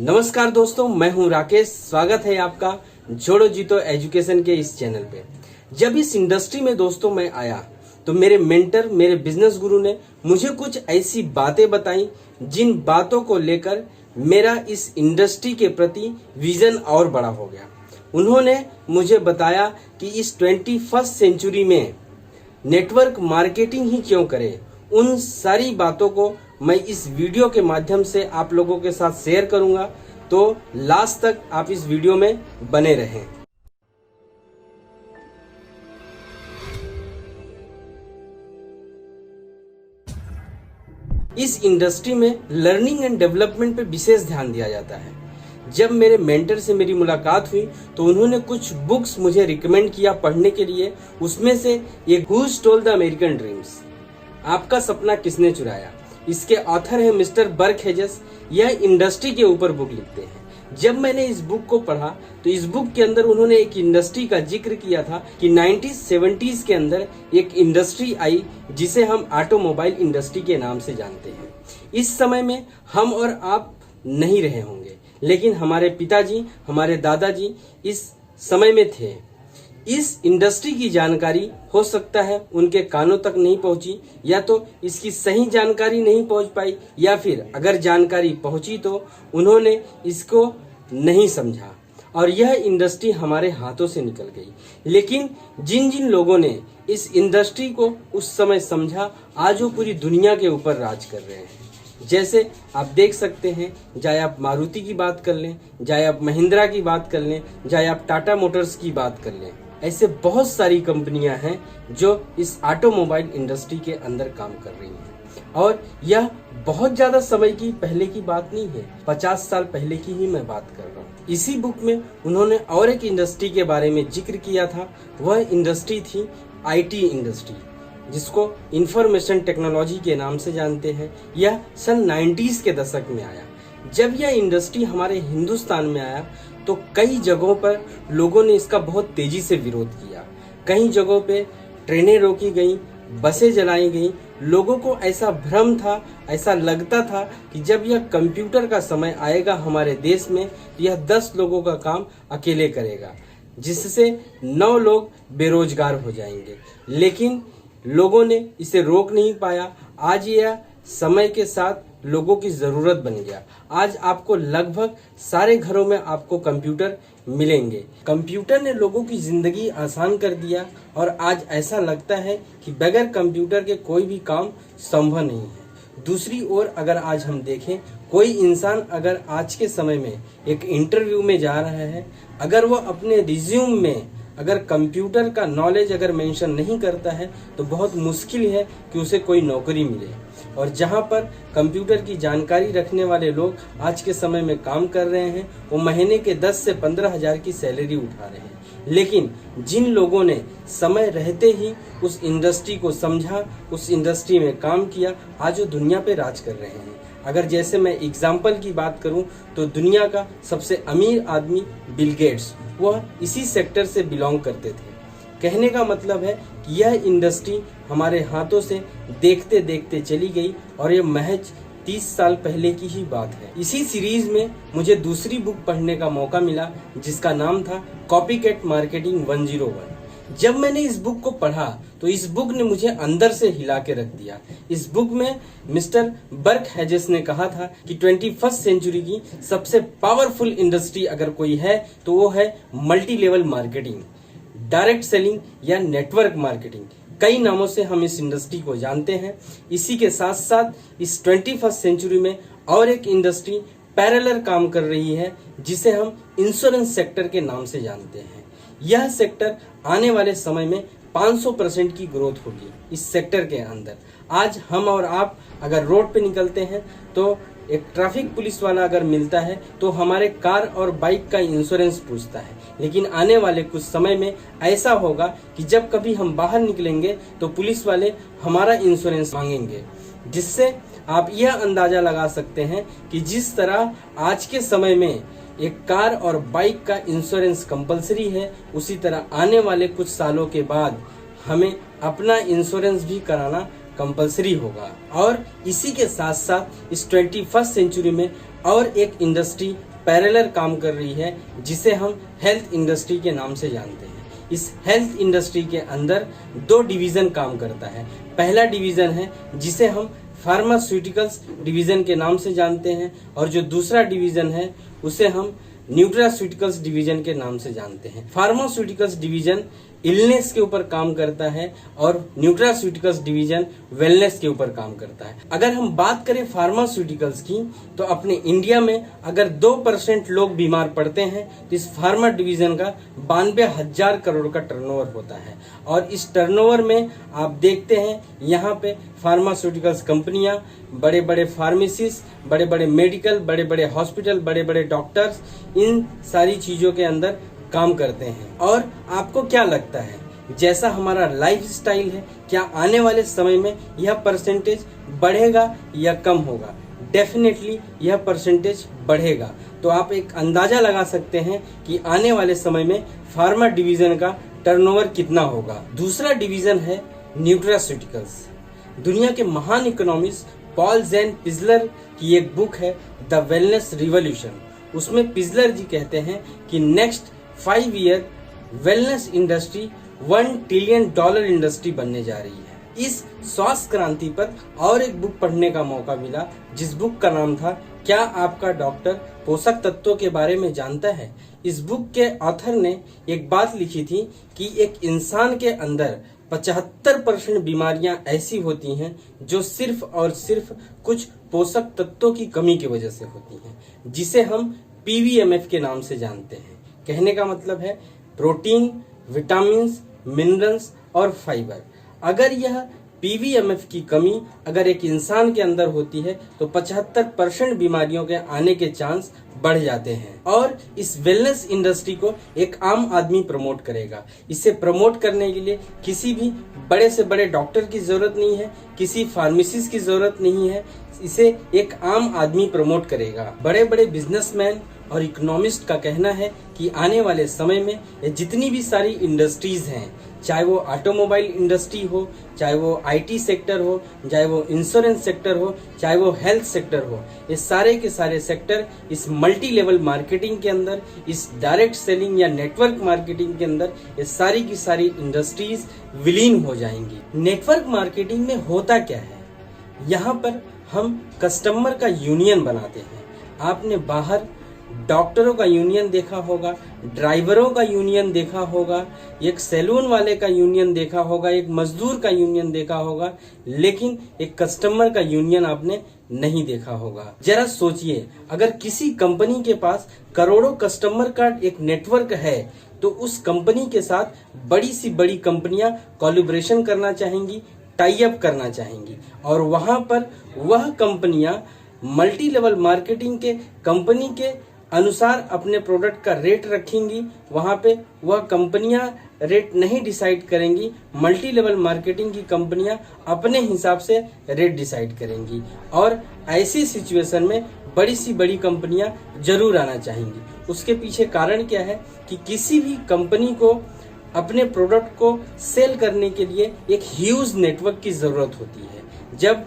नमस्कार दोस्तों, मैं हूं राकेश। स्वागत है आपका जोड़ो जीतो एजुकेशन के इस चैनल पे। जब इस इंडस्ट्री में दोस्तों मैं आया तो मेरे मेंटर, मेरे बिजनेस गुरु ने मुझे कुछ ऐसी बातें बताई जिन बातों को लेकर मेरा इस इंडस्ट्री के प्रति विजन और बड़ा हो गया। उन्होंने मुझे बताया कि इस 21st सेंचुरी में नेटवर्क मार्केटिंग ही क्यों करें। उन सारी बातों को मैं इस वीडियो के माध्यम से आप लोगों के साथ शेयर करूंगा, तो लास्ट तक आप इस वीडियो में बने रहें। इस इंडस्ट्री में लर्निंग एंड डेवलपमेंट पे विशेष ध्यान दिया जाता है। जब मेरे मेंटर से मेरी मुलाकात हुई तो उन्होंने कुछ बुक्स मुझे रिकमेंड किया पढ़ने के लिए। उसमें से ये हू स्टोल द अमेरिकन ड्रीम्स, आपका सपना किसने चुराया, इसके ऑथर है मिस्टर बर्क हेजेस। यह इंडस्ट्री के ऊपर बुक लिखते हैं। जब मैंने इस बुक को पढ़ा तो इस बुक के अंदर उन्होंने एक इंडस्ट्री का जिक्र किया था कि 1970s के अंदर एक इंडस्ट्री आई जिसे हम ऑटोमोबाइल इंडस्ट्री के नाम से जानते हैं। इस समय में हम और आप नहीं रहे होंगे, लेकिन हमारे पिताजी, हमारे दादाजी इस समय में थे। इस इंडस्ट्री की जानकारी हो सकता है उनके कानों तक नहीं पहुंची, या तो इसकी सही जानकारी नहीं पहुंच पाई, या फिर अगर जानकारी पहुंची तो उन्होंने इसको नहीं समझा और यह इंडस्ट्री हमारे हाथों से निकल गई। लेकिन जिन जिन लोगों ने इस इंडस्ट्री को उस समय समझा, आज वो पूरी दुनिया के ऊपर राज कर रहे हैं। जैसे आप देख सकते हैं, चाहे आप मारुति की बात कर लें, चाहे आप महिंद्रा की बात कर लें, चाहे आप टाटा मोटर्स की बात कर लें, ऐसे बहुत सारी कंपनियां हैं जो इस ऑटोमोबाइल इंडस्ट्री के अंदर काम कर रही हैं। और यह बहुत ज्यादा समय की पहले की बात नहीं है, 50 साल पहले की ही मैं बात कर रहा हूँ। इसी बुक में उन्होंने और एक इंडस्ट्री के बारे में जिक्र किया था। वह इंडस्ट्री थी आईटी इंडस्ट्री, जिसको इंफॉर्मेशन टेक्नोलॉजी के नाम से जानते हैं। यह सन 90s के दशक में आया। जब यह इंडस्ट्री हमारे हिंदुस्तान में आया तो कई जगहों पर लोगों ने इसका बहुत तेजी से विरोध किया। कई जगहों पे ट्रेनें रोकी गई, बसें जलाई गई। लोगों को ऐसा भ्रम था, ऐसा लगता था कि जब यह कंप्यूटर का समय आएगा हमारे देश में तो यह 10 लोगों का काम अकेले करेगा, जिससे 9 लोग बेरोजगार हो जाएंगे। लेकिन लोगों ने इसे रोक नहीं पाया। आज यह समय के साथ लोगों की जरूरत बन गया। आज आपको लगभग सारे घरों में आपको कंप्यूटर मिलेंगे। कंप्यूटर ने लोगों की जिंदगी आसान कर दिया और आज ऐसा लगता है कि बगैर कंप्यूटर के कोई भी काम संभव नहीं है। दूसरी ओर अगर आज हम देखें, कोई इंसान अगर आज के समय में एक इंटरव्यू में जा रहा है, अगर वो अपने रिज्यूम में अगर कंप्यूटर का नॉलेज अगर मेंशन नहीं करता है तो बहुत मुश्किल है कि उसे कोई नौकरी मिले। और जहां पर कंप्यूटर की जानकारी रखने वाले लोग आज के समय में काम कर रहे हैं, वो महीने के 10 से 15 हजार की सैलरी उठा रहे हैं। लेकिन जिन लोगों ने समय रहते ही उस इंडस्ट्री को समझा, उस इंडस्ट्री में काम किया, आज वो दुनिया पे राज कर रहे हैं। अगर जैसे मैं एग्जाम्पल की बात करूं तो दुनिया का सबसे अमीर आदमी बिल गेट्स, वह इसी सेक्टर से बिलोंग करते थे। कहने का मतलब है कि यह इंडस्ट्री हमारे हाथों से देखते देखते चली गई और यह महज 30 साल पहले की ही बात है। इसी सीरीज में मुझे दूसरी बुक पढ़ने का मौका मिला जिसका नाम था कॉपीकैट मार्केटिंग 101। जब मैंने इस बुक को पढ़ा तो इस बुक ने मुझे अंदर से हिला के रख दिया। इस बुक में मिस्टर बर्क हेजेस ने कहा था कि 21st सेंचुरी की सबसे पावरफुल इंडस्ट्री अगर कोई है तो वो है multi level marketing, direct selling या नेटवर्क मार्केटिंग। कई नामों से हम इस इंडस्ट्री को जानते हैं। इसी के साथ साथ इस 21st सेंचुरी में और एक इंडस्ट्री पैरेलल काम कर रही है जिसे हम इंश्योरेंस सेक्टर के नाम से जानते हैं। यह सेक्टर आने वाले समय में 500% की ग्रोथ होगी इस सेक्टर के अंदर। आज हम और आप अगर रोड पे निकलते हैं तो एक ट्रैफिक पुलिस वाला अगर मिलता है तो हमारे कार और बाइक का इंश्योरेंस पूछता है। लेकिन आने वाले कुछ समय में ऐसा होगा कि जब कभी हम बाहर निकलेंगे तो पुलिस वाले हमारा इंश्योरेंस मांगेंगे, जिससे आप यह अंदाजा लगा सकते हैं कि जिस तरह आज के समय में एक कार और बाइक का इंश्योरेंस कंपलसरी है, उसी तरह आने वाले कुछ सालों के बाद हमें अपना इंश्योरेंस भी कराना कंपलसरी होगा। और इसी के साथ साथ इस 21st सेंचुरी में और एक इंडस्ट्री पैरेलल काम कर रही है, जिसे हम हेल्थ इंडस्ट्री के नाम से जानते हैं। इस हेल्थ इंडस्ट्री के अंदर 2 डिवीजन काम करता है। पहला डिवीजन है जिसे हम फार्मास्यूटिकल्स डिवीजन के नाम से जानते हैं, और जो दूसरा डिवीजन है उसे हम न्यूट्रास्यूटिकल्स डिवीजन के नाम से जानते हैं। फार्मास्यूटिकल्स डिवीजन इलनेस के ऊपर काम करता है और न्यूट्रास्यूटिकल्स डिवीजन वेलनेस के ऊपर काम करता है। अगर हम बात करें फार्मास्यूटिकल्स की, तो अपने इंडिया में अगर 2% लोग बीमार पड़ते हैं तो इस फार्मा डिवीजन का 92,000 करोड़ का टर्नओवर होता है। और इस टर्नओवर में आप देखते हैं यहाँ पे फार्मास्यूटिकल्स कंपनियां, बड़े बड़े फार्मेसीज, बड़े बड़े मेडिकल, बड़े बड़े हॉस्पिटल, बड़े बड़े डॉक्टर्स, इन सारी चीजों के अंदर काम करते हैं। और आपको क्या लगता है, जैसा हमारा लाइफ स्टाइल है, क्या आने वाले समय में यह परसेंटेज बढ़ेगा या कम होगा? डेफिनेटली यह परसेंटेज बढ़ेगा। तो आप एक अंदाजा लगा सकते हैं कि आने वाले समय में फार्मा डिवीजन का टर्नओवर कितना होगा। दूसरा डिवीजन है न्यूट्रास्यूटिकल्स। दुनिया के महान इकोनॉमिस्ट पॉल जेन पिजलर की एक बुक है द वेलनेस रिवॉल्यूशन। उसमें पिजलर जी कहते हैं कि next 5 year wellness industry $1 trillion industry बनने जा रही है। इस स्वास्थ्य क्रांति पर और एक बुक पढ़ने का मौका मिला, जिस बुक का नाम था क्या आपका डॉक्टर पोषक तत्वों के बारे में जानता है। इस बुक के ऑथर ने एक बात लिखी थी कि एक इंसान के अंदर 75% बीमारियां ऐसी होती हैं जो सिर्फ और सिर्फ कुछ पोषक तत्वों की कमी की वजह से होती हैं, जिसे हम PVMF के नाम से जानते हैं। कहने का मतलब है प्रोटीन, विटामिन्स, मिनरल्स और फाइबर। अगर यह PVMF की कमी अगर एक इंसान के अंदर होती है तो 75% बीमारियों के आने के चांस बढ़ जाते हैं। और इस वेलनेस इंडस्ट्री को एक आम आदमी प्रमोट करेगा। इसे प्रमोट करने के लिए किसी भी बड़े से बड़े डॉक्टर की जरूरत नहीं है, किसी फार्मेसिस्ट की जरूरत नहीं है, इसे एक आम आदमी प्रमोट करेगा। बड़े बड़े बिजनेसमैन और इकोनॉमिस्ट का कहना है कि आने वाले समय में जितनी भी सारी इंडस्ट्रीज हैं, चाहे वो ऑटोमोबाइल इंडस्ट्री हो, चाहे वो IT सेक्टर हो, चाहे वो इंश्योरेंस सेक्टर हो, चाहे वो हेल्थ सेक्टर हो, ये सारे के सारे सेक्टर इस मल्टी लेवल मार्केटिंग के अंदर, इस डायरेक्ट सेलिंग या नेटवर्क मार्केटिंग के अंदर ये सारी की सारी इंडस्ट्रीज विलीन हो जाएंगी। नेटवर्क मार्केटिंग में होता क्या है, यहाँ पर हम कस्टमर का यूनियन बनाते हैं। आपने बाहर डॉक्टरों का यूनियन देखा होगा, ड्राइवरों का यूनियन देखा होगा, एक सैलून वाले का यूनियन देखा होगा, एक मजदूर का यूनियन देखा होगा, लेकिन एक कस्टमर का यूनियन आपने नहीं देखा होगा। जरा सोचिए, अगर किसी कंपनी के पास करोड़ों कस्टमर का एक नेटवर्क है तो उस कंपनी के साथ बड़ी सी बड़ी कंपनियां कोलैबोरेशन करना चाहेंगी, टाई अप करना चाहेंगी, और वहां पर वह कंपनियां मल्टी लेवल मार्केटिंग के कंपनी के अनुसार अपने प्रोडक्ट का रेट रखेंगी। वहां पे वह कंपनियां रेट नहीं डिसाइड करेंगी, मल्टी लेवल मार्केटिंग की कंपनियां अपने हिसाब से रेट डिसाइड करेंगी। और ऐसी सिचुएशन में बड़ी सी बड़ी कंपनियां जरूर आना चाहेंगी। उसके पीछे कारण क्या है कि किसी भी कंपनी को अपने प्रोडक्ट को सेल करने के लिए एक ह्यूज नेटवर्क की जरूरत होती है। जब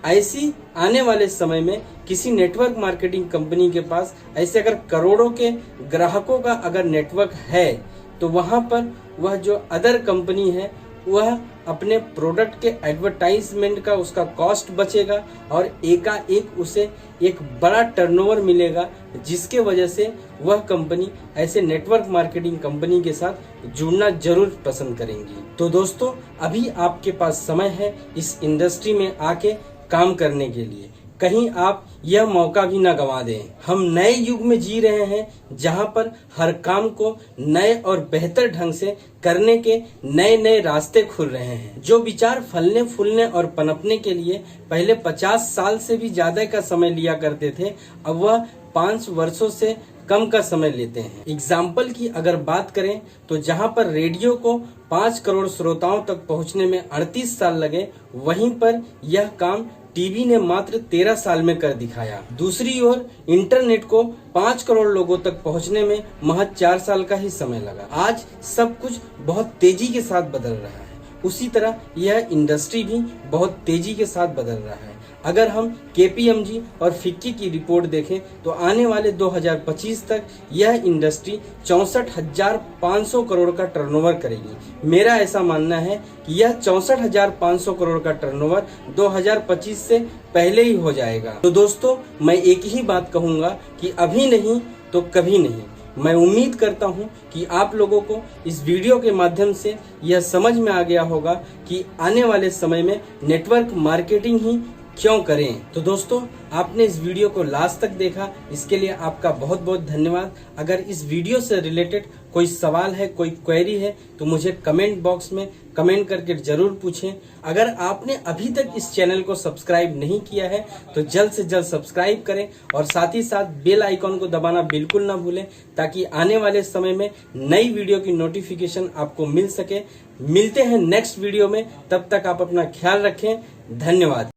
ऐसी आने वाले समय में किसी नेटवर्क मार्केटिंग कंपनी के पास ऐसे अगर करोड़ों के ग्राहकों का अगर नेटवर्क है तो वहां पर वह जो अदर कंपनी है वह अपने प्रोडक्ट के एडवर्टाइजमेंट का उसका कॉस्ट बचेगा और एकाएक उसे एक बड़ा टर्नओवर मिलेगा, जिसके वजह से वह कंपनी ऐसे नेटवर्क मार्केटिंग कंपनी के साथ जुड़ना जरूर पसंद करेंगी। तो दोस्तों, अभी आपके पास समय है इस इंडस्ट्री में आके काम करने के लिए। कहीं आप यह मौका भी ना गवा दें। हम नए युग में जी रहे हैं जहां पर हर काम को नए और बेहतर ढंग से करने के नए नए रास्ते खुल रहे हैं। जो विचार फलने फूलने और पनपने के लिए पहले 50 साल से भी ज्यादा का समय लिया करते थे, अब वह 5 वर्षों से कम का समय लेते हैं। एग्जाम्पल की अगर बात करें तो जहां पर रेडियो को 5 करोड़ श्रोताओं तक पहुंचने में 38 साल लगे, वहीं पर यह काम टीवी ने मात्र 13 साल में कर दिखाया। दूसरी ओर इंटरनेट को 5 करोड़ लोगों तक पहुंचने में महज 4 साल का ही समय लगा। आज सब कुछ बहुत तेजी के साथ बदल रहा है उसी तरह यह इंडस्ट्री भी बहुत तेजी के साथ बदल रहा है। अगर हम KPMG और फिक्की की रिपोर्ट देखें तो आने वाले 2025 तक यह इंडस्ट्री 64,500 करोड़ का टर्नओवर करेगी। मेरा ऐसा मानना है कि यह 64,500 करोड़ का टर्नओवर 2025 से पहले ही हो जाएगा। तो दोस्तों, मैं एक ही बात कहूँगा कि अभी नहीं तो कभी नहीं। मैं उम्मीद करता हूं कि आप लोगों को इस वीडियो के माध्यम से यह समझ में आ गया होगा कि आने वाले समय में नेटवर्क मार्केटिंग ही क्यों करें। तो दोस्तों, आपने इस वीडियो को लास्ट तक देखा, इसके लिए आपका बहुत बहुत धन्यवाद। अगर इस वीडियो से रिलेटेड कोई सवाल है, कोई क्वेरी है, तो मुझे कमेंट बॉक्स में कमेंट करके जरूर पूछें। अगर आपने अभी तक इस चैनल को सब्सक्राइब नहीं किया है तो जल्द से जल्द सब्सक्राइब करें और साथ ही साथ बेल आइकॉन को दबाना बिल्कुल ना भूलें, ताकि आने वाले समय में नई वीडियो की नोटिफिकेशन आपको मिल सके। मिलते हैं नेक्स्ट वीडियो में, तब तक आप अपना ख्याल रखें। धन्यवाद।